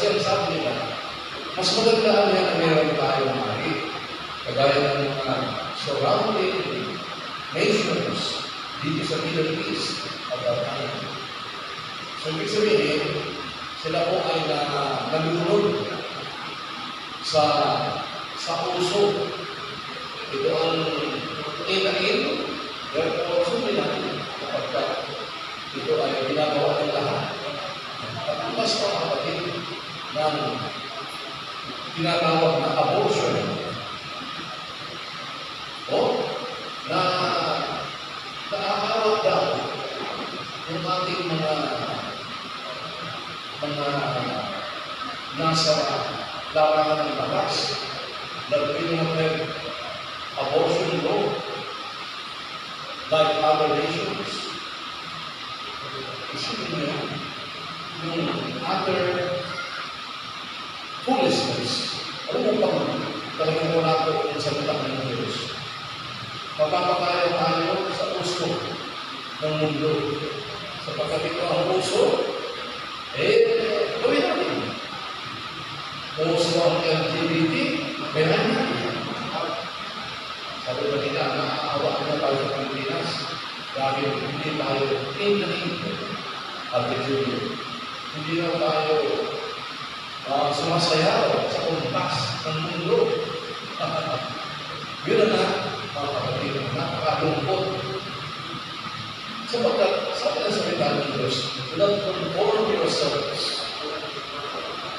Kasi ang sabi nila, mas magandaan yan na meron tayong hari. Kagaya ng mga surrounding nations dito sa Middle East at that time. So, ibig sabihin, sila po ay nalulunod sa uso. Ito ang inain, therefore, sumilan kapag ito ay ginagawa ng lahat. At mas kapatid ng tinatawag na abortion o na naaawat daw yung ating mga nasa larangan ng batas that we don't have abortion law like other nations. Isipin mo yan, yung other foolishness. Alam mo pa, talagang wala ko yung salita ng Diyos. Mapapakaya tayo sa uso ng mundo. Sapagkat ito ang uso, gawin natin. Uso ang LGBT, meron natin. Sabi ba nila, naaawa na tayo sa Pilipinas dahil hindi tayo in attitude. Hindi na tayo sumasayaw sa kumpas ng mundo. Yun na, mga kapatid, napakalungkot. Sapagkat, sabi na sa salita ng Diyos, do not conform yourselves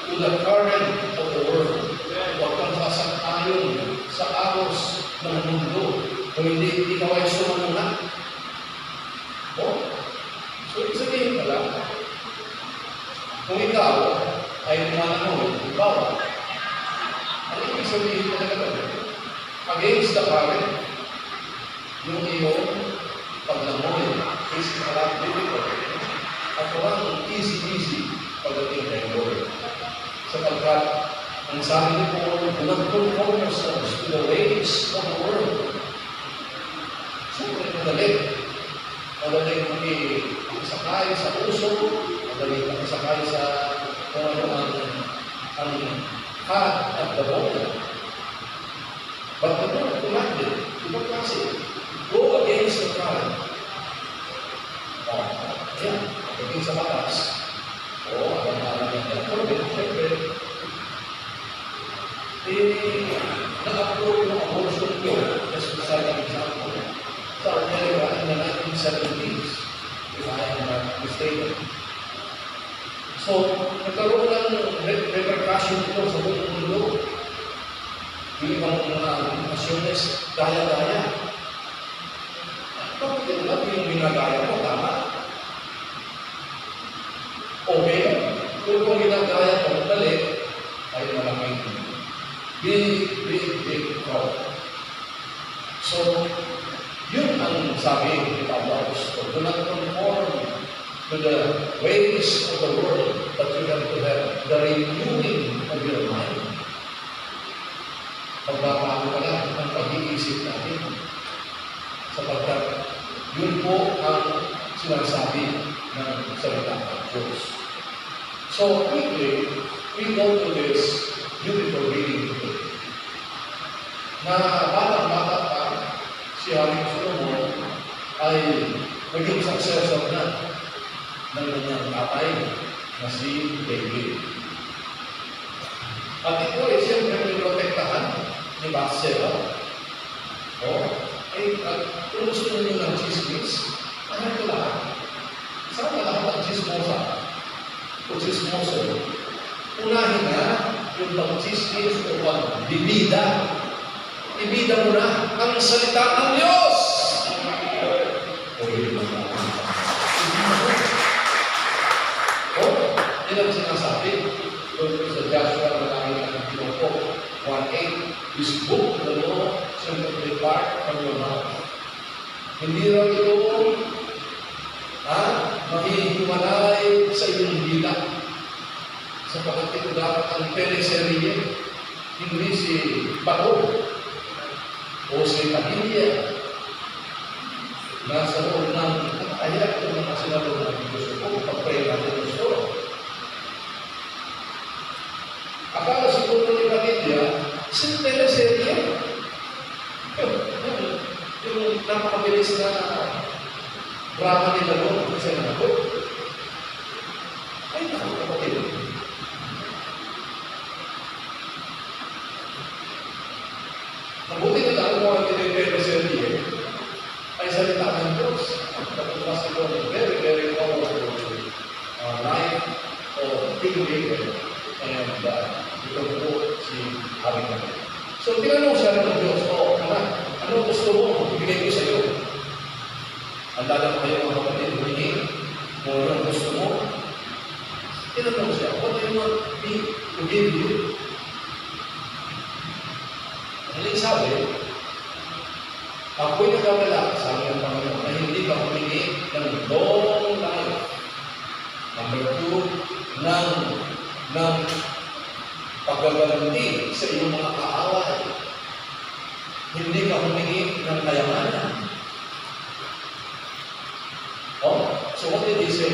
to the current of the world. Huwag kang sasang-ayon sa aros ng mundo kung hindi ikaw ay sumunod. So, ibig sabihin pala, kung ikaw ay mananood, ikaw, ano ibig sabihin talaga against the current, yung iyong paglamoy is a lot difficult. At walang easy pagdating kay Lord. Sapagkat, ang sabi ni Paul, do not conform yourselves to the ways of the world. Siyempre, madaling makisakay sa uso, madaling makisakay sa kung ano ang path at the bottom. But the Lord commanded, ibang klase, go against the crowd. Yan, pagdating sa batas. Alam yan. Pero, siyempre, na-upload yung abortion ko, just beside an example, sa America in the 1970s, if I am not mistaken. So, nagkaroon ng repercussion ito sa buong mundo. Yung ibang mga nasyones, daya-daya. Bakit lang yung ginagaya mo, tama? Okay, kung ginagaya mo, dali, ay malaking big crowd. So, yun ang sabi ni Pablo Apostol, do not conform to the ways of the world, but you have to have the renewing of your mind. Pagbabago pala ang pag-iisip natin. Sapagkat yun po ang sinasabi ng salita ng Diyos. So, quickly, we go to this beautiful reading today. Na bata-bata pa, si Haring Solomon ay naging successor na ng kanyang tatay na si David. At ito ay siyempre niprotektahan ni Bathsheba. Kung gusto nyo ng chismis, ano ito lahat? Saan na lahat ang chismosa? O chismoso? Unahin na yung pag-chismis o pag-bibida. Ibida mo na ang salita ng Diyos! Yan ang sinasabi. Doon sa Joshua na namin ang Pinoko 1:8, this book, the law, shall not depart from your mouth. Hindi raw ito mahihimalay sa iyong dila. Sapagkat ito dapat ang teleserye, hindi si Bato o si Padilla. Nasa loob ng ayak ng mga sinalo ng Diyos ko, pag-pray natin ng Diyos. napakabilis na drama nila noon kasi nagot. Ay, naku, kapatid. Mabuti nila ang mga tinipero sa liye ay salita ng Diyos. Pagpupas ito ng very, very powerful life of King David and ito po si Abigail. So, tinanong siya ng Diyos, anak, ano gusto mo? Ibigay ko sa iyo. Andala ko kayo mga kapatid, humingi kung anong gusto mo. Tinanong siya, what do you want me to give you? Ang sabi, ako'y nagkawala sa aming Panginoon na hindi ka humingi ng long life. Number 2, ng paggaganti sa iyong mga kaaway. Hindi ka humingi ng kayamanan. So what did he say?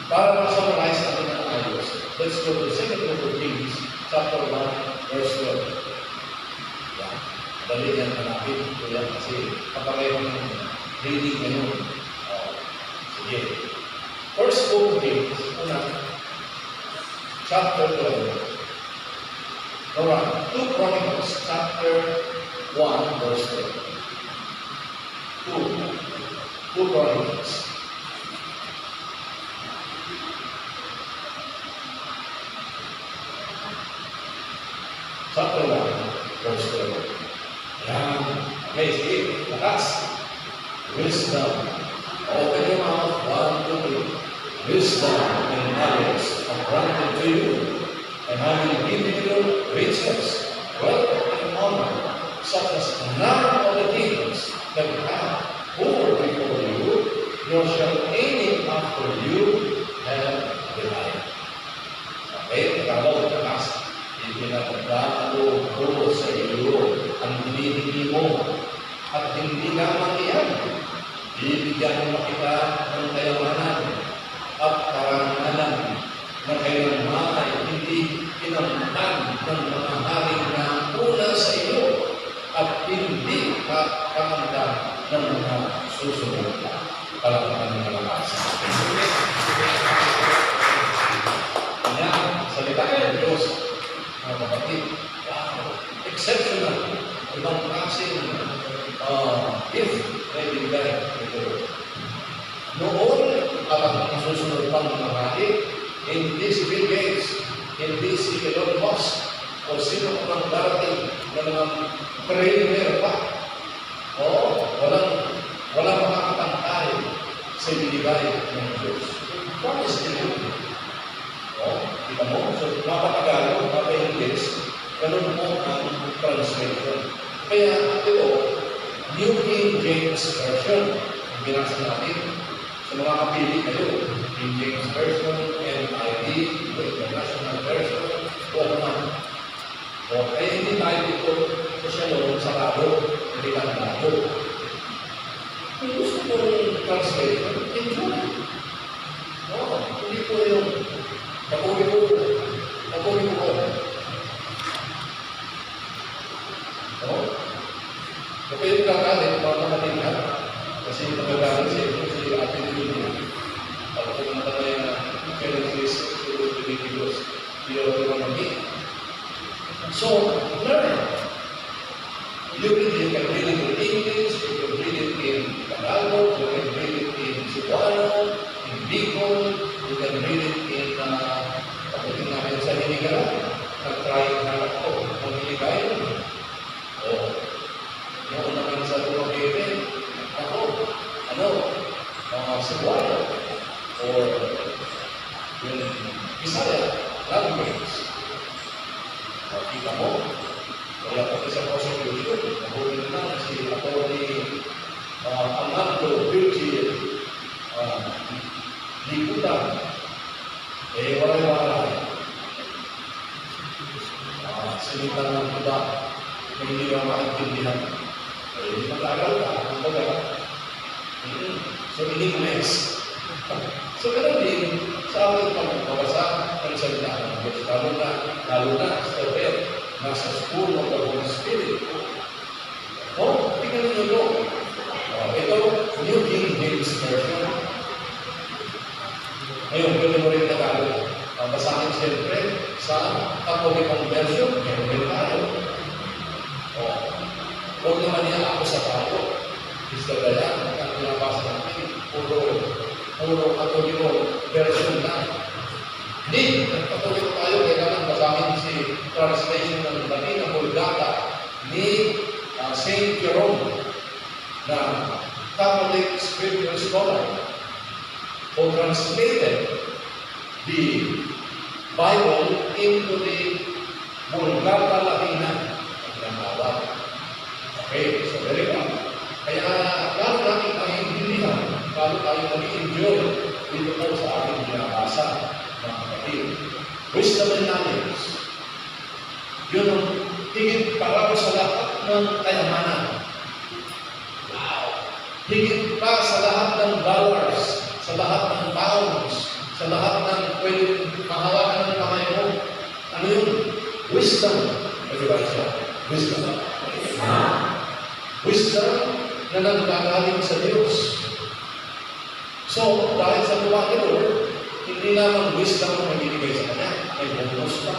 Para ma-summarize natin ang ayos, let's go to 2 Kings, chapter 1, verse 12. Dali yan hanapin ko yan kasi kapareho ng reading ngayon. Sige. First book of Kings, chapter 12. Alright, 2 Chronicles, chapter 1, verse 12. 2 Chronicles. Chapter 1, verse 12. Yan. Okay, sige. Lakas. Wisdom. Open your mouth. 1, 2, 3. Wisdom and knowledge are granted to you, and I will give you riches, wealth, and honor, such as none of the kings that have who were before you, nor shall any after you have denied. Okay, Tagalog, lakas. Ipinagdalo ko sa iyo ang binibigay mo at hindi lamang iyan. Bibigyan mo kita ng kayamanan at karangalan na kailanman ay hindi pinamtan ng mga haring na una sa iyo at hindi kakanda ng mga susunod. Palakpakan ng malakas. Yan, salita ng Diyos. Mga kapatid, wow, exceptional. Ibang klaseng gift na ibigay ito. Noon, at ang susunod pang marami, hindi si Bill Gates, hindi si Elon Musk, o sino pang darating na mga prayer pa. Walang makakapantay sa ibigay ng Diyos. Promise to you. Kita mo? So, mapatagalog, mapa-English, ganun mo ang translation. Kaya ito, New King James Version, ang binasa natin, sa mga kapili kayo, King James Version, NIV, International Version, o ano man. Kaya hindi tayo dito sa shalom, sa lado, hindi ka lado. Kung gusto mo yung translation, enjoy. Hindi po yung Kapuli ko. Kapag yung kakalit, mga kapatid na, kasi magagalit siya, si Ate Lili. Pag pumunta na yung Genesis, Leviticus, Deuteronomy. So, learn. You can read it in English, you can read it in Tagalog, you can read it in Cebuano, in Bicol, you can read it in pagdating namin sa Hinigaran. Nag-try na ako, mag-hinigay. Noon naman sa Dumaguete, Cebuano, or yung Bisaya language. Kita mo, wala pa sa prosecution, nahuli na si Atty. Amando Virgil Liputan, wala-wala. Salita ng iba na hindi ba maintindihan. Hindi matagal ka, ang baga. So, in-English. So, ganun din sa ating pagbabasa ng salita ng Diyos. Lalo na sa Beth, nasa school of the Holy Spirit. Tingnan ninyo ito? Ito, New King James Version. Ngayon, pwede mo rin Tagalog. Basahin siyempre sa Katolikong Version, meron tayo. Huwag naman niya ako sa tao. Isagayan, ang pinabasa natin, puro Katolikong Version na. Hindi, nagkatoliko tayo, kailangan basahin si translation ng Latin Vulgata ni Saint Jerome na Catholic Scripture Scholar who translated the Bible into the Vulgata Latina ang tinatawag. Okay, so very well. Kaya lalo natin ang intindihan, lalo tayo nag-enjoy dito po sa ating binabasa, mga kapatid. Wisdom and knowledge. Yun ang higit para sa lahat ng kayamanan. Wow! Higit pa sa lahat ng dollars, sa lahat ng pounds, sa lahat ng pwedeng mahawakan ng kamay mo. Ano yun? Wisdom. Everybody say, wisdom. Wisdom na nanggagaling sa Diyos. So, dahil sa tuwa ni Lord, hindi naman wisdom ang magbibigay sa Kanya. May bonus pa.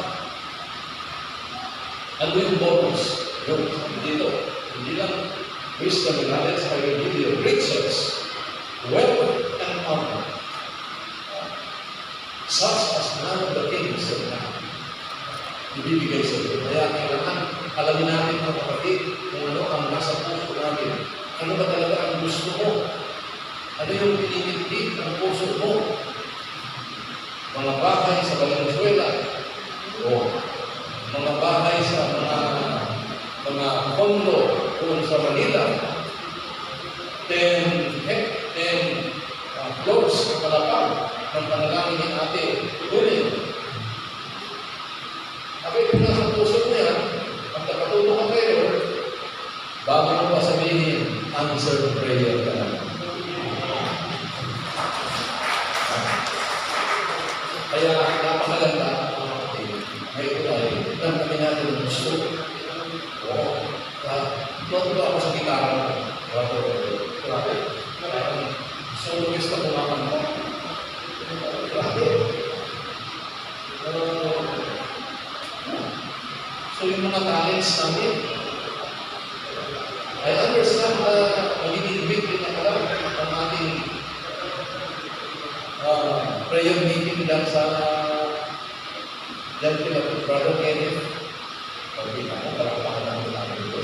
Ano yung bonus? Yun, dito. Hindi lang wisdom and knowledge, I will give you riches, wealth, and honor. Such as none of the kings of man. Ibibigay sa iyo. Kaya kailangan alamin natin mga kapatid kung ano ang nasa puso natin. Ano ba talaga ang gusto mo? Ano yung pinipigit ang puso mo? Mga bahay sa Valenzuela, o mga bahay sa mga kondo kung sa Manila, 10 floors sa Palapag ng panalangin ng ate Tuloy. Kapag kung nasa puso mo yan, at nakatuto ka kayo, bago mo pa sabihin, answer prayer ka na. Kaya napakaganda, ngayon tayo, kami natin ang gusto. Tuwa ako sa gitara. Grabe. Soloist na kumakanta. Grabe. So yung mga talents namin, I understand na magiging big din na pala ang ating prayer meeting lang sa dyan kila Brother Kenneth. Okay na mo, palakpakan namin namin ito.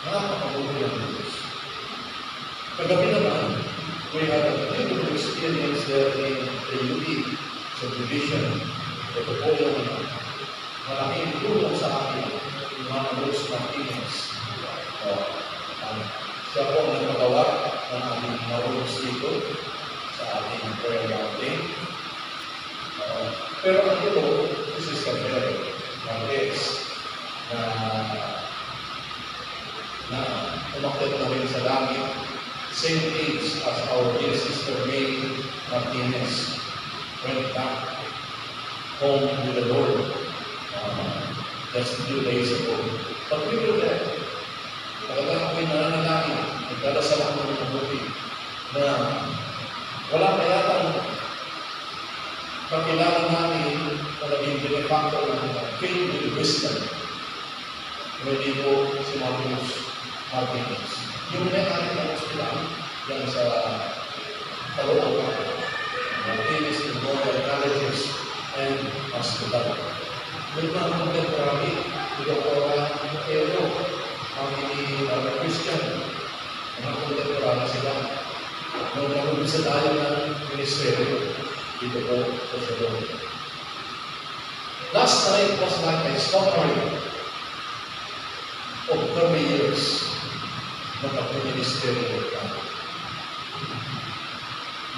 Nakakapagulo ng Diyos. Kagabi naman, we had a beautiful experience there in the UP subdivision. Ito po yung malaking tulong sa akin, yung mga Rose Martinez. Siya po ang nagpagawa ng aming marunong dito sa ating prayer mountain. Pero ang ito, si Sister Mary Marquez na umakyat na rin sa langit, same age as our dear Sister May Martinez went back home with the Lord just a few days ago. But we were there. Talagang ako'y nananalangin, nagdadasal ako ng mabuti na wala pa yatang kakilala namin na naging benefactor ng filled with wisdom. Hindi po si Martinez. Yung may-ari ng hospital yan sa Caloocan, Martinez Memorial Colleges and Hospital. Doon na ang contemporary, Dr. Ero, ang Christian, mga contemporary sila. Nung nakumpisa tayo ng ministeryo, dito po sa Salon. Last night was like a summary of 30 years na pagkaministeryo ka.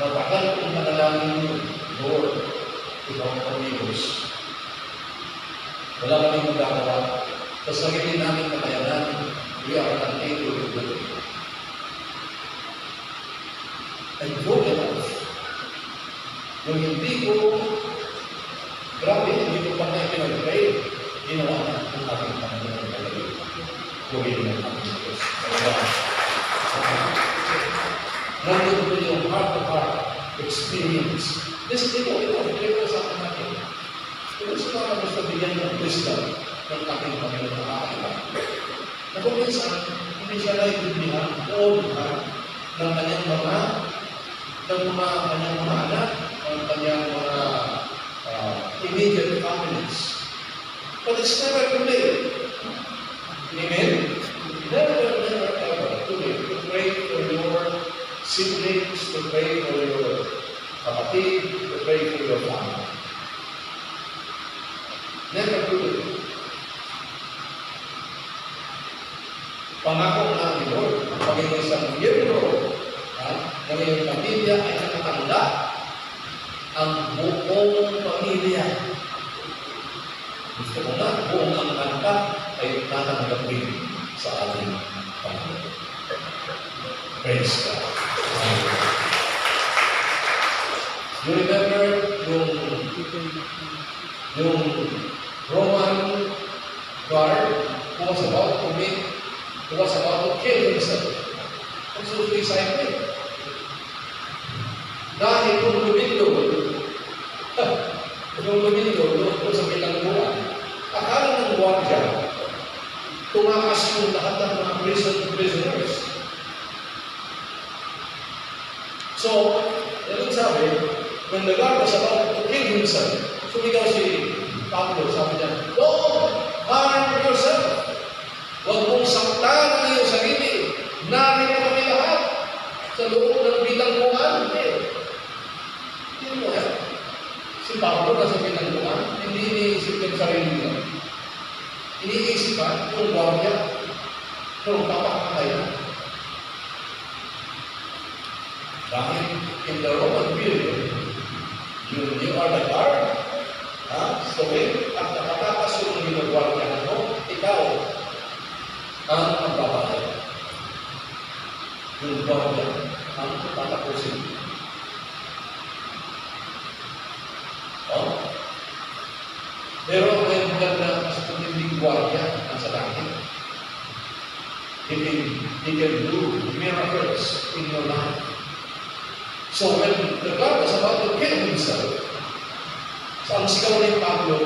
Matagal kong manalangin, Lord, ikaw ang amigos. Wala kaming magagawa. Sa sarili namin kakayanan, we are unable to do it. And good enough, yung hindi ko Grabe, hindi ko pa tayo pinag-pray. Ginawa na ang ating Panginoon talaga. Gawin ng ating Diyos. Nandun po yung heart-to-heart experience. Ito sa akin natin. Kung gusto naman gusto bigyan ng wisdom ng ating Panginoon na kakailan. Na kung minsan, hindi siya naiintindihan all the time ng kanyang mga anak, ng kanyang mga immediate families. But it's never too late. Amen? Never, ever too late to pray for your siblings, to pray for your kapatid, to pray for your family. Never too late. Pangako ng Lord, pagiging isang miyembro ng iyong pamilya ay nakatanda ang buong pamilya. Gusto ko nga, buong ang anak ay tatanggapin sa ating Panginoon. Praise God. You remember yung Roman guard who was about to kill himself. Ang suicide niya. Dahil kung lumindo doon sa bilangguan, akala ng guardia, tumakas yung lahat ng mga prisoners. So, yan sabi, when the guard was about to kill himself, sumigaw si Pablo, sabi niya, "Don't harm yourself. Huwag mong saktan ang iyong sarili. Narito kami lahat sa loob ng bilangguan." Hindi mo yan. Si Pablo nasa bilangguan, hindi iniisip yung sarili niya. Iniisipan yung guardia kung papakatay na. Dahil in the Roman period, you are the guard. So at nakatakas yung ginagwardiyahan mo, ikaw ang magbabayad. Yung guardia ang tatapusin. Pero may maganda sa pagiging guardia nasa langit. He can do miracles in your life. So when the guard was about to kill himself, so ang sigaw ni Pablo,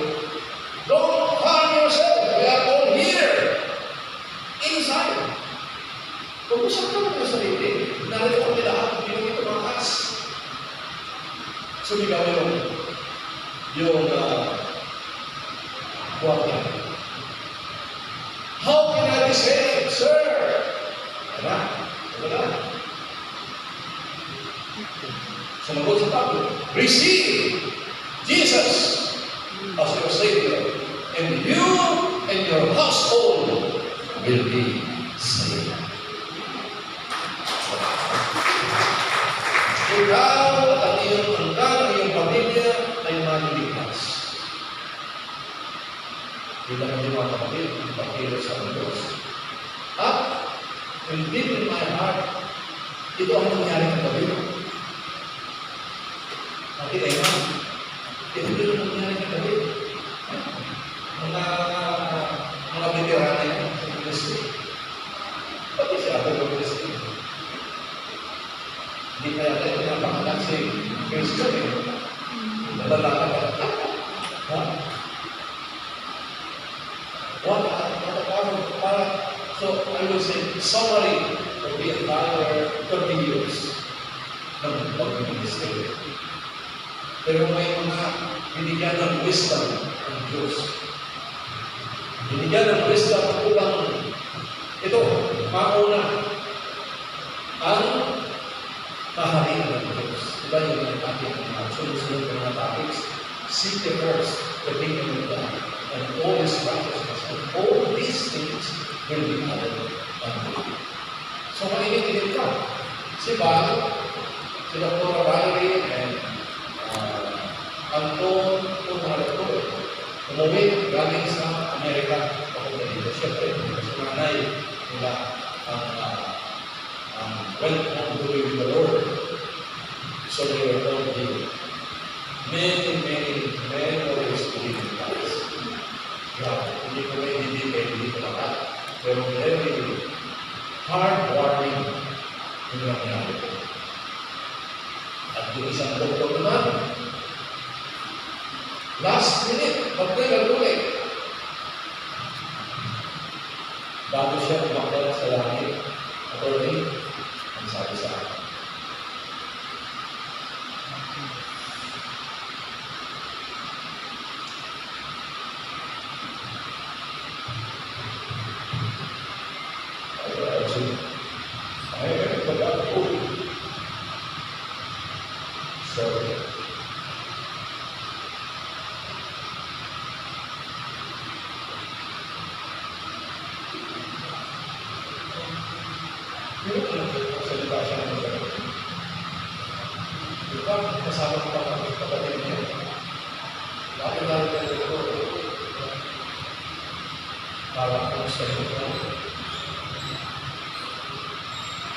"Don't harm yourself. We are all here. Inside." Kung gusto ka naman sa sarili, narito kami lahat, hindi mo tumakas. Sumigaw yung guardia. "How can I be saved, sir?" Wala. Sumagot sa Pablo, "Receive Jesus as your Savior, and you and your household will be saved." Ikaw at ang iyong pamilya ay maliligtas. Kita mo mga kapatid, pagkilos sa Diyos. At, deep in my heart, ito ang nangyari ng Panginoon. Bakit ay man? Ito din ang nangyari ng Panginoon. Mga veterana yan sa Kristo. Pati siya ako ng Kristo. Hindi kaya tayo pinapangalan si Kristo eh. Nalalaka ka. So I will say summary of the entire 30 years ng pag-ministry. Pero may mga binigyan ng wisdom ng Diyos. Binigyan ng wisdom upang ito, mauna ang mahalin ng Diyos. Diba yung ating sunod-sunod ng mga topics? Seek the first, the kingdom of God, and all His righteousness, and all these things will be added unto you. So, makikinig ka. Si Val, si Dr. Valerie, and Anton, umuwi galing sa Amerika, papunta dito. Siyempre, sa nanay nila went on to be with the Lord. So they were all here. Many memories Pero may hindi ko lahat. Pero very hard-warming yung nangyari ko. At yung isang doktor naman, last minute, magtuloy. Bago siya umakal sa langit, attorney, ang sabi sa akin. Sorry. Salita siya ng ganun. Di ba, kasama ko pa ang kapatid niya. Bakit namin na ito? Parang kung sa ito.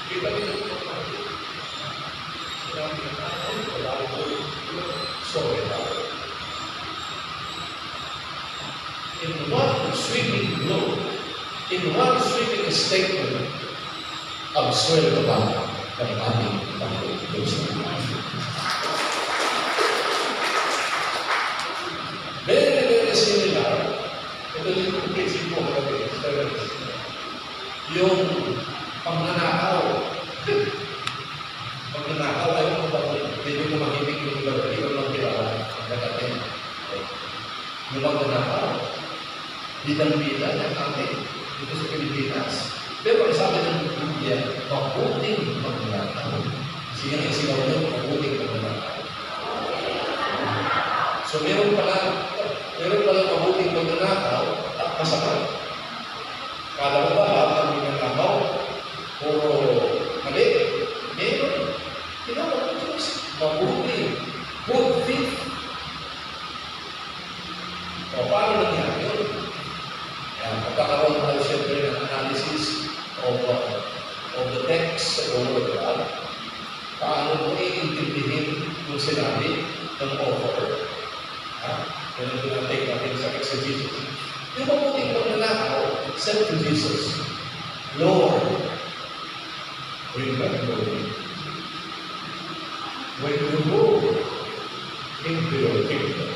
Kita nito po kapatid. Sinabi na wala ko. Sorry about it. In one sweeping blow, in one sweeping statement, absurd ba ng ating Panginoon Diyos? Very similar. Ito din yung principle ng yung pagnanakaw. Pagnanakaw ay mga bakit hindi mo mahimik yung lugar. Ikaw lang kilala. Nagatin. Yung pagnanakaw. Bidang-bida ng ating dito sa Pilipinas. Pero ang sabi ng Biblia, mabuting magnanakaw. Sige nga isigaw nyo, mabuting magnanakaw. So meron pala mabuting magnanakaw at masama. Kala mo ba lahat ng magnanakaw? Puro mali? Meron. Tinawag ng Diyos. Mabuting. Good faith. O paano nangyari yun? Pagkakaroon tayo siyempre ng analysis of the text sa Word of God. Paano mo iintindihin yung sinabi ng author? Yan ang tinatake natin sa exegesis. Yung mabuting pagnanakaw, said to Jesus, Lord, remember me when you go into your kingdom.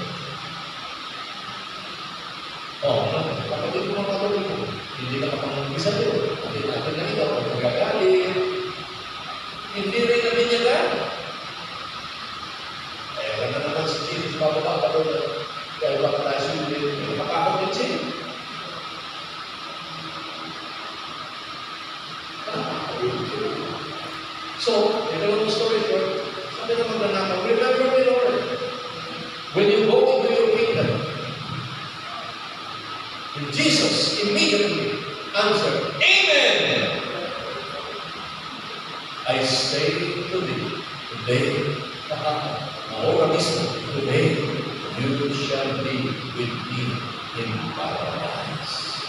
Kapatid ko mga patuloy ko, hindi na kapag-umpisa yun. Hindi natin na ito, kung magagalit. Hindi rin namin niya lang. Kaya na naman si Jesus, bababa pa doon. Kaya baka tayo sulit, hindi makakapit siya. So, ito lang ang story short. Sabi na magnanakaw, remember me, Lord. When you go into your kingdom, and Jesus immediately answered, Amen! I say to thee, today, ahora mismo, today, you shall be with me in paradise.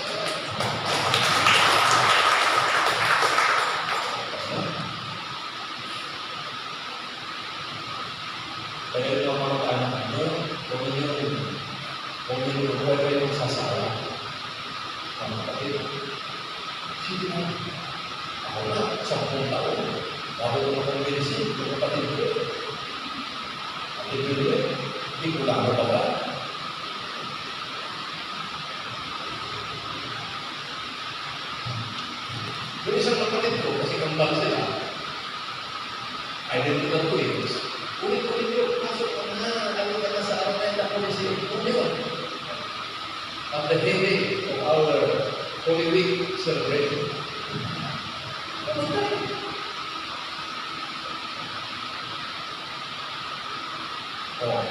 Kaya yung mga anak mo, kung yung sasala, ang kapatid, sige mo, ako na, 10 taon, bago ko makonvinsin, yung kapatid ko, hindi ko lang ba? Yung isang kapatid ko, kasi kambal sila, identical twins, ulit-ulit yun, pasok ka na, lalo ka na sa araw na yung nakulisi, yun. At the beginning of our Holy Week celebration.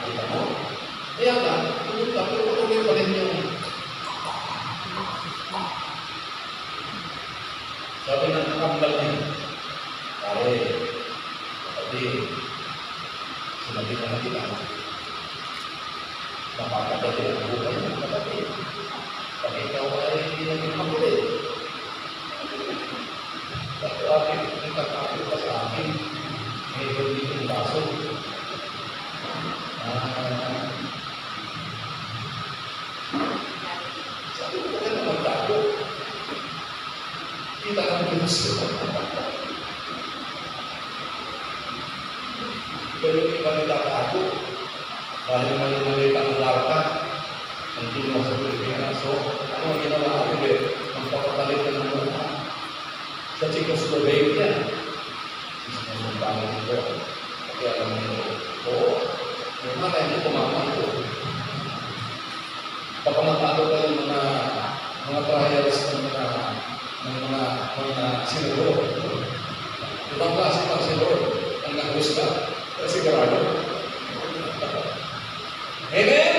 Kita mo? Kaya nga, pumunta, pero patuloy pa rin yung sabi ng nakambal niya, pare, kapatid, sinabi na kita, napakadali ang buhay ng kapatid. Pag ikaw ay hindi naging makulit, bakit nagkakapit ka sa akin, may hindi kong baso. Sabi ko, puso. Pero yung iba nagtatago. Dahil mali-mali ang larta, ang ginawa sa Pilipinas. So, ano ang ginawa natin? Ang papatalit na ng muna. Sa Czechoslovakia, isang bangon ito. Kaya alam nyo, oo, may mga tayo kumama ito. Papamatalo pa yung mga trials ng mga senador. Ibang klase ng senador ang nakagusta. Sigurado. Amen?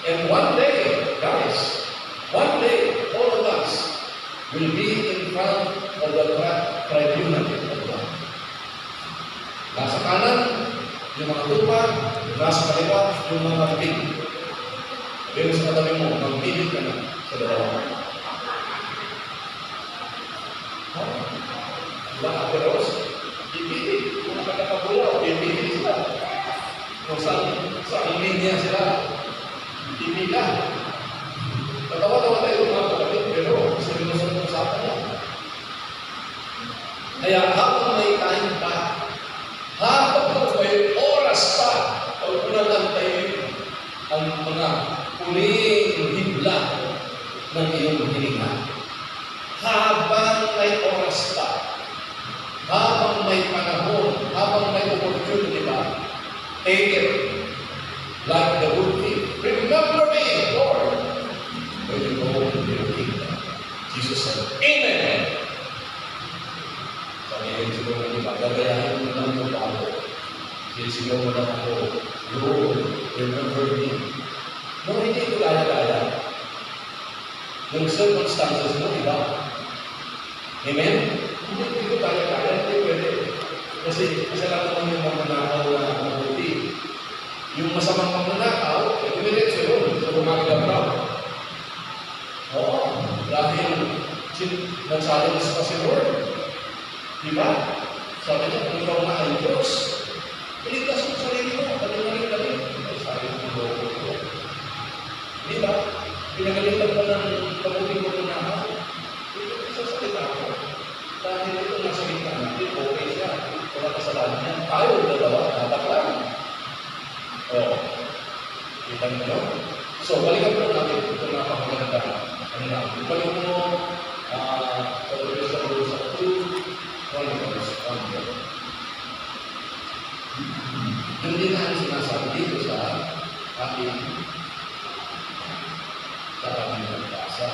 And one day, guys, one day, all of us will be in front of the tribunal of God. Nasa kanan, yung mga tupa, nasa kaliwa, yung mga pig. Pero sa katabi mo, magpili ka na sa dalawa. Diba, pero ipili, kung nakakapulaw, ipili sila. Kung saan linya sila, ipila. Tatawa-tawa tayo mga kapatid, pero sinusunod-usapan niya. Kaya habang may time pa, habang may oras pa, huwag mo na lantayin ang mga huling hibla ng iyong hininga. Habang may oras pa, habang may panahon, habang may opportunity pa, take it like the good thief. Remember me, Lord, when you go into your kingdom. Jesus said, Amen. Sabihin siguro ng iba, gagayahin mo lang yung bago. Sisigaw mo lang ako, Lord, remember me. No, hindi ito gaya-gaya. Yung circumstances mo, iba. Amen? Hindi ito gaya-gaya, hindi pwede. Kasi kasalanan mo yung magnanakaw na mabuti. Yung masamang magnanakaw, dumiretso yun sa gumagabraw. Oo, dahil nag-challenge pa si Lord. Diba? Sabi niya, kung ikaw na ay Diyos, iligtas mo sarili mo, kalimalik-alik. Ay, sabi ng Lord ko. Diba? Pinagalitan mo ng pamuting mo na ako. Ito sa salita ko. Dahil ito nasa gitna natin, okay siya. Wala kasalanan niya. Tayo, dalawa, dapat lang. Oo. Kita niyo? So, balikan po natin ito na kapaganda. Balik mo sa Luis sa 2, 1 verse 1. Yun din ang sinasabi dito sa ating nagbasa.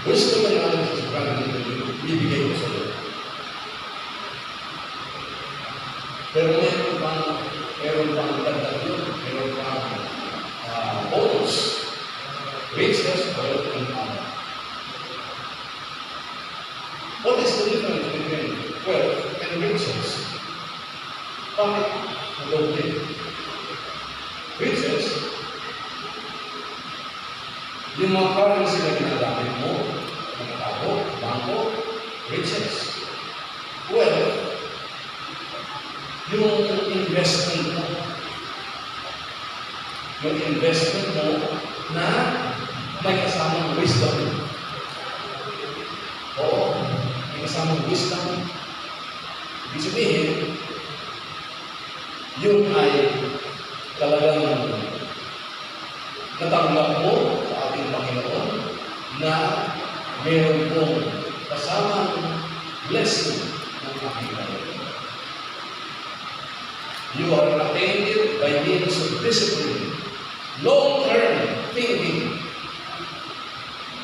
Wisdom and knowledge is granted to you, ibigay ko sa iyo. Pero meron pang dagdag yun, meron pang bonus, riches, wealth, and honor. What is the difference between wealth and riches? Bakit madoble? Riches, yung mga currency na ginagamit mo, mga tao, bangko, riches. Wealth, yung investment mo. Yung investment mo na may kasamang wisdom. Oo, may kasamang wisdom. Ibig sabihin, yun ay talagang natanggap mo sa ating Panginoon na meron pong kasamang blessing ng ating Panginoon. You are attained it by means of discipline, long-term thinking.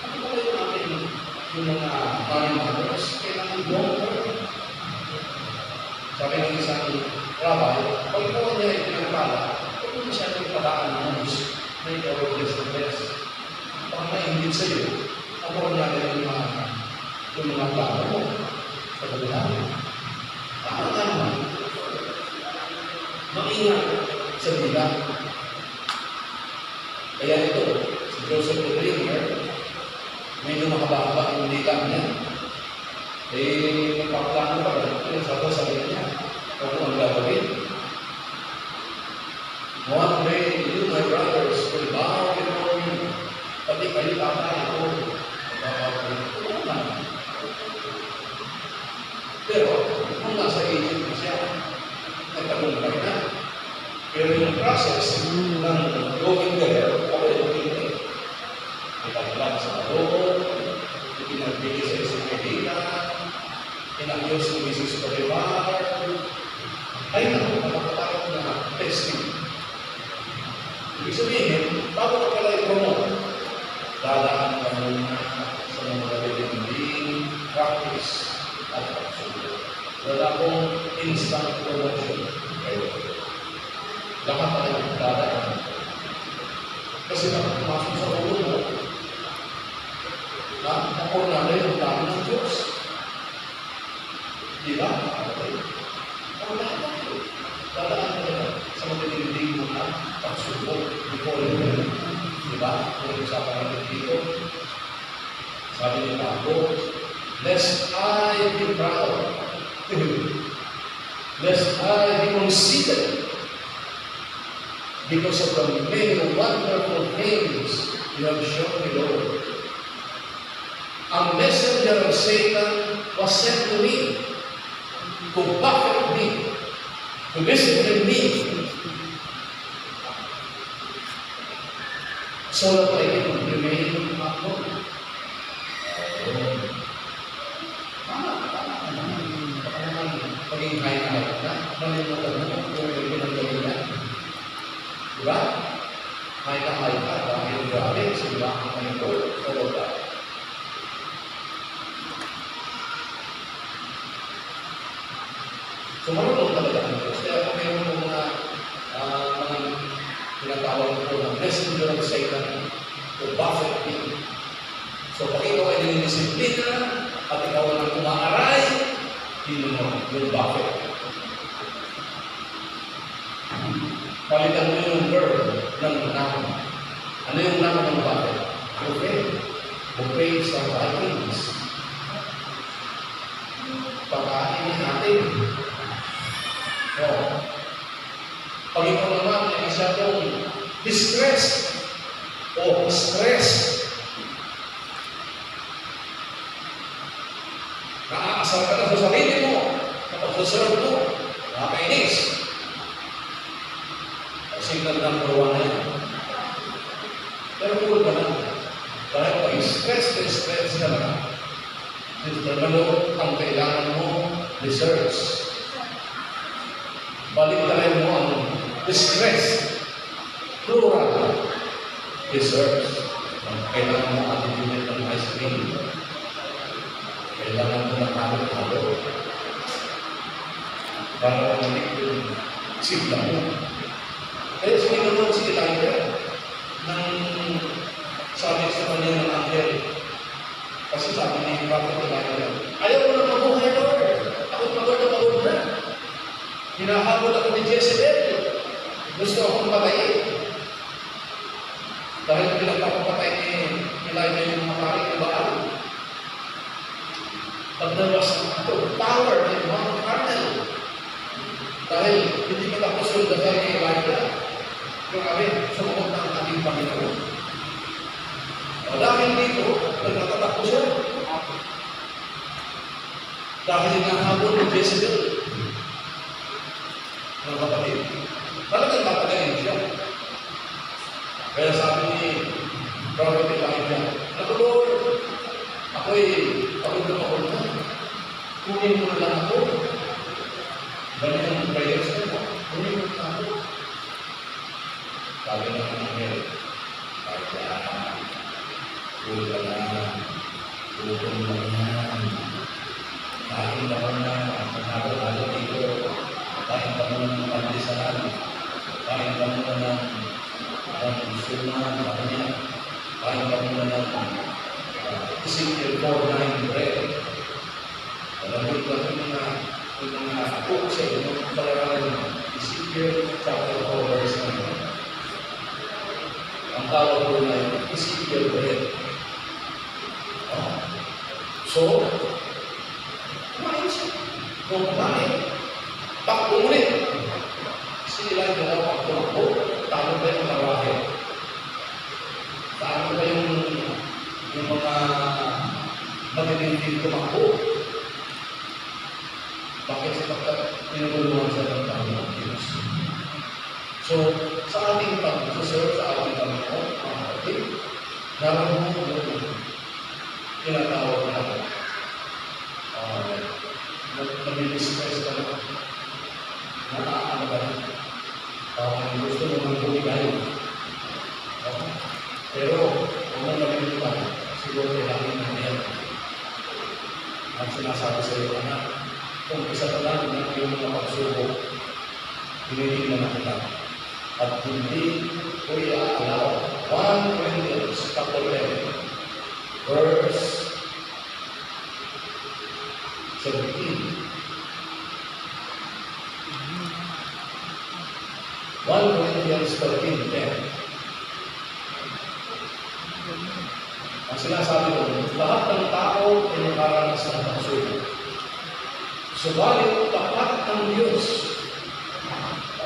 Ano ba yung ating yung mga money matters? Kailangan long-term. Sabi ng isang rabbi, pag ikaw niya ay pinagpala, huwag mo siya yung padaan ng mus, may ikaw bless the best. Baka maingit sa iyo, ako na rin yung mga plano mo sa pagdali. Tama naman. Maingat sa bilang. Kaya ito, si Joseph the Dreamer, medyo mahaba-haba yung dita niya. Nagpaplano pa rin. Sabi niya, kung ang gagawin. One day, you, my brothers, will bow before me. Pati kayo tatay ko. Pero, kung nasa Egypt na siya, nagtagumpay na. Pero yung process ng going there, okay. Ipaglag sa loob, ipinagbigay sa isang kaibigan, inagyos ng Mrs. Potiphar, ay naku, nakakatakot na testing. Ibig sabihin, bago ka pala i-promote, dadaan ka muna sa mga lilinding practice at pagsunod. Wala akong instant promotion. Lahat tayo dadaan. Kasi pumasok sa ulo mo, ako na rin ang plano ng Diyos. Di ba? Ako lahat tayo. Dadaan tayo sa magdilinding mo na pagsubok before you know. Di ba? Kung usapan natin dito, sabi ni Pablo, lest I be proud, lest I be conceited, because of the many wonderful things you have shown me, Lord. A messenger of Satan was sent to me to buffet me, to discipline me, so that I can remain humble. Paging high-high na, nalimutan mo kung pinagawin na. Diba? High ka dahil grabe, sila ang ito, o wala. So, marunong talaga ang Diyos. Kaya kung mayroon mga tinatawag ko ng messenger of Satan to buffet me. So, pag ikaw ay dinidisiplina at ikaw ang umaaray, hindi mo yung buffet. Palitan mo yung verb ng noun. Ano yung noun ng buffet? Buffet. Buffet sa Vikings. Pagkain natin. So, pag ikaw naman ay masyadong distressed o stressed, naaasar ka na sa sarili mo, kapag saserve mo, nakakainis. Signal number 1 na yan. Pero cool ka na. Dahil pag stress ka na, ang kailangan mo, research. Balik na rin mo ang distress, plural, research. Kailangan mo ang unit ng ice cream. Kailangan mo ng halo-halo. Para ulit yung sigla mo. Kaya sumigaw mo si Elijah nang sabi sa kanya ng anghel. Kasi sabi ni Prophet Elijah, ayaw ko na mabuhay, Lord. Ako pagod na. Hinahabol ako ni Jezebel. Gusto akong patayin. Dahil pinagpapapatay ni Elijah yung mga pari ng Baal. But there was power in Mount Carmel. Dahil hindi pa tapos yung dasal ni Elijah. Grabe, sumunod na ang ating Panginoon. O dahil dito, nagtatapos siya. Dahil nahabol ni Jezebel. Mga kapatid, talagang mapagaling siya. Kaya sabi ni Prophet Elijah, Lord, ako'y pagod na. Kunin mo na lang ako. Ganyan ang prayers ko. Kunin mo na ako. Sabi ng anghel, kaya, huwag ka na, gutom mo na. Kain na ko na, halo-halo dito. Kain ka muna ng pandisalan. Kain ka muna ng suman, kain ka muna ng Ezekiel 4:9 bread. Alam mo ito yung mga book sa inyo, pag-aralan Ezekiel chapter 4 verse 9. Ang tawag ko na yun, Ezekiel bread. So, kumain siya. Kung kumain, takbo ulit. Sila yung mga pagtumakbo, talo ba yung karahe? Talo ba yung mga magiging tumakbo? Bakit sapagkat pinulungan sa ng Panginoon Diyos? So, sa ating pag-serve, sa ating Panginoon, mga kapatid, naroon mo tinatawag na nag-distress ka na naaano ka na parang gusto mo nang bumigay. Pero kung nang nalilipan, siguro kailangan na yan. Ang sinasabi sa iyo, anak, kung isa ka lang ng iyong mga pagsubok, hinihingi na kita. At hindi ko i-allow 1 Corinthians chapter 11, verse 17. 1 Corinthians 13:10. Ang sinasabi ko, lahat ng tao ay nakaranas ng pagsubok. Subalit, tapat ang Diyos.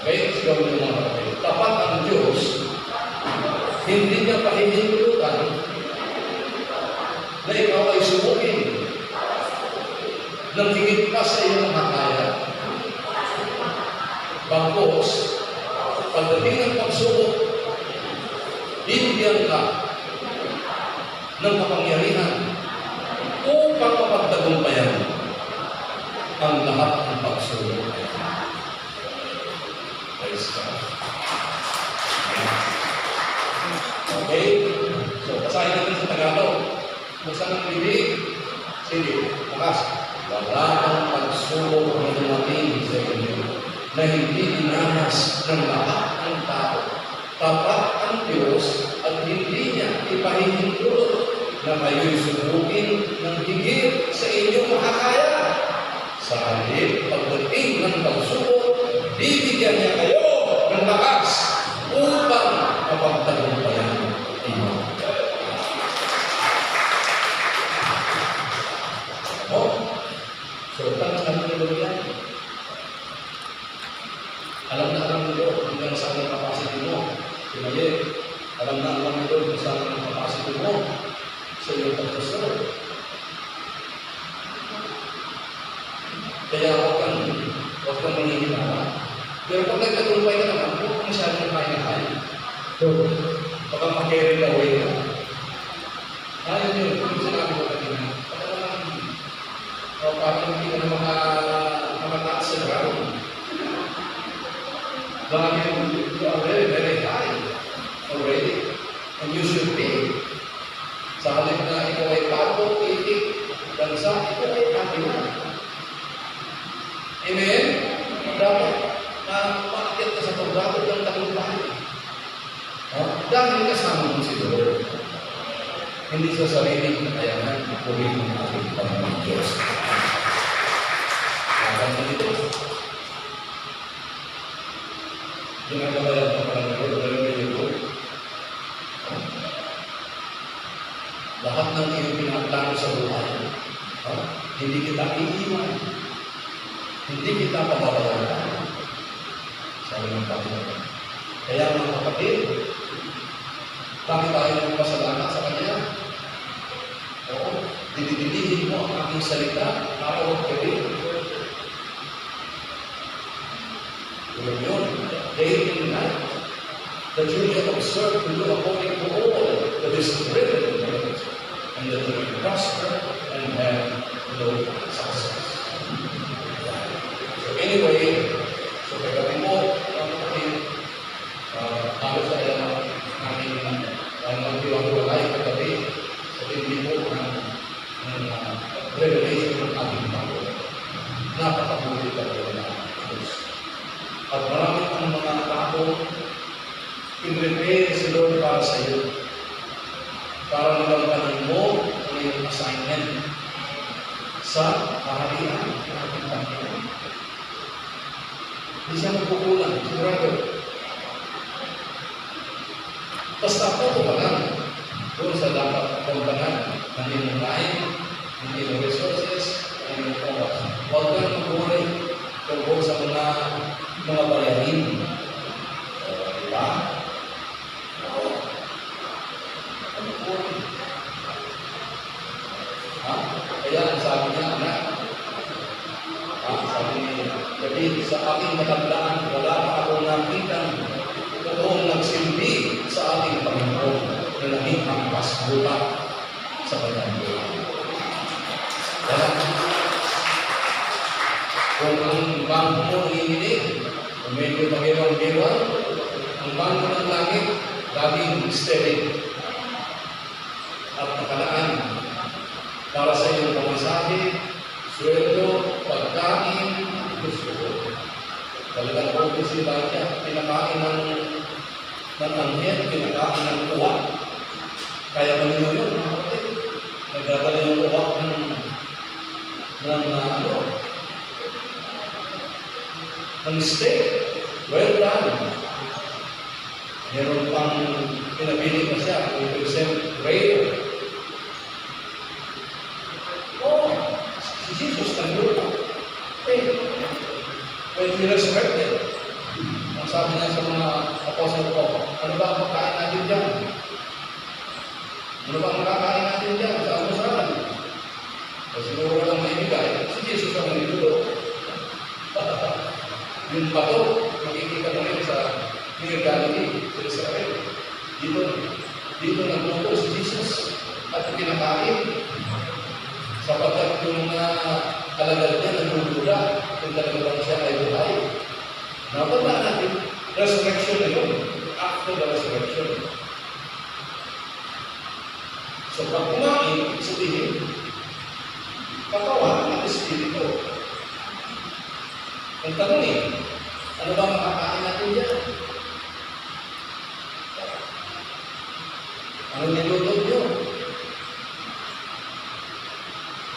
Okay, sigaw niyo mga kapatid. Tapat ang Diyos, hindi niya pahihintulutan na ikaw ay subukin nang higit pa sa iyong makakaya. Bagkos, pagdating ng pagsubok, bibigyan ka ng kapangyarihan upang mapagtagumpayan ang lahat ng pagsubok. Praise God. Okay? So, basahin natin sa Tagalog. Buksan ang bibig. Sige, bukas. Wala kang pagsubok na dumating sa inyo na hindi dinanas ng lahat ng tao. Tapat ang Diyos at hindi niya ipahihintulot na kayo'y subukin ng higit sa inyong makakaya. Sa halip, pagdating ng pagsubok, bibigyan niya kayo ng lakas upang mapagtagumpayan inyo. So, tanong nyo yan. Alam nyo hanggang saan ang capacity mo. Kumalit, alam nyo kung saan ang capacity mo sa iyong pagkasunod. Kaya huwag kang mangingilawa. Pero pag nagkatumpay ka naman, huwag kang masyadong kain-kain. Baka mag-carry away ka. Ayaw nyo, kung sinabi ko kanina, parang hindi ka na makataas sa ground. Dahil you are very, very high already. And you should be. Sa halip na ikaw ay pagod, itik, bansa, ikaw ay kakilan. Amen? Dapat na maakyat ka sa pagdato ng tagumpay. Dahil kasama mo si Lord. Hindi sa sariling kakayanan, kunin ang ating Panginoon Diyos. Alam mo dito. Ginagabayan ka pala ng Lord, dahil kayo Lord. Lahat ng iyong pinaplano sa buhay, hindi kita iiwan. Hindi kita pababayaran. Sabi ng Panginoon. Kaya mga kapatid, bakit tayo nagpasalamat sa Kanya? Oo, dinidilihin mo ang aking salita, araw at gabi. Tulad yun, day and night, that you may observe to do according to all that is written in it, and that you may prosper and have no success. So anyway, so kagabi mo, mga kapatid, halos tayo namin magdiwang-walay kagabi sa hindi po ng revelation ng ating Panginoon. Napakabulit ka po na Diyos. At marami ang mga tao in-prepare si Lord para sa iyo. Para nalampanin mo ang iyong assignment sa kaharian ng ating Panginoon. Hindi siya magkukulang. Sigurado. Basta ako pa lang doon sa dapat kumbangan ng inyong lain, ng inyong resources, ng inyong oras. Huwag kang mag-worry tungkol sa mga bayarin. Diba? Ako. Mag-worry. Kaya ang sabi niya, anak, sabi niya, David, sa aking matandaan, wala pa akong nakitang totoong nagsilbi sa ating Panginoon na naging angkas buta sa kanyang buhay. Kaya, kung ang bangko mo nanginginig, kung medyo magiwang-giwang, ang bangko ng langit, laging steady at nakalaan para sa iyong pamasahe, sweldo, pagkain, gusto ko. Talagang okay sila niya, pinakain ng anghel, pinakain ng uwak. Kaya ba ninyo yun, mga kapatid? Nagdadala yung uwak ng steak. Well done. Meron pang pinabili na siya, kung present rare. Si Jesus nandun. When he resurrected, ang sabi niya sa mga apostle ko, ano ba ang makain natin dyan? Ano ba ang makakain natin dyan sa almusaran? O siguro walang maibigay, si Jesus ang nandun. Yung bato, makikita mo rin sa Near Galilee, sa Israel. Dito nagluto si Jesus at pinakain. Sapagkat yung mga alagad niya naglutura kung talaga bang siya ay buhay. Napatala natin, resurrection na yun. After the resurrection. So pag kumain, sabihin, katawan at espiritu. Ang tanongin, ano ba makakain natin dyan? Ano niluto nyo?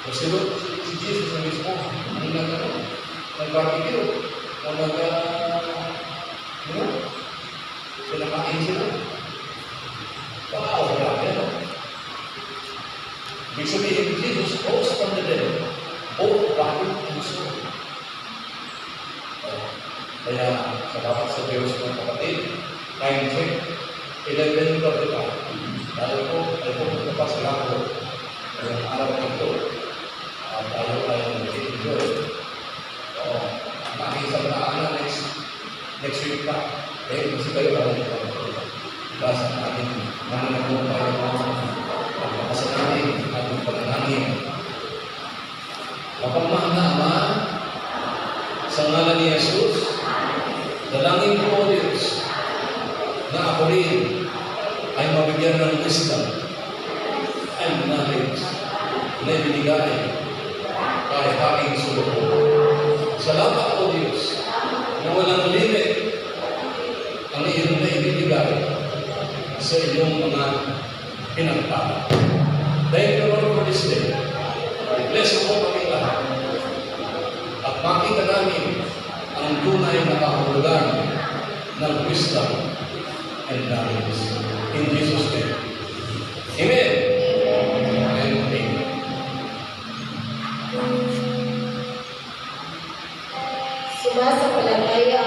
Kasi si Jesus na mismo, nag-barbecue, pinakain sila. Wow, grabe, no? Ibig sabihin, Jesus rose from the dead, both body and soul. Kaya, sa dapat sa Diyos ng kapatid, time check, 11:35. Dahil po, magpapas lang po. Ang araw na ito, tayo ay mag-enjoy. Makikita na ana next week pa. Kasi kayo alam ito. Diba sa ating mananagumpay ang makasananin at ang pananangin. Mapagmahal na Ama, sa ngalan ni Jesus, dalangin ko, Diyos, na ako rin ay mabigyan ng wisdom and knowledge na ibinigay kahit aking sulok. Salamat po, Diyos, na walang limit ang iyong na ibinigay sa iyong mga pinagpala. Thank you, Lord, for this day. I bless po kami lahat. At makita namin ang tunay na kahulugan ng wisdom and knowledge. In Jesus' name. Amen. Sumasampalataya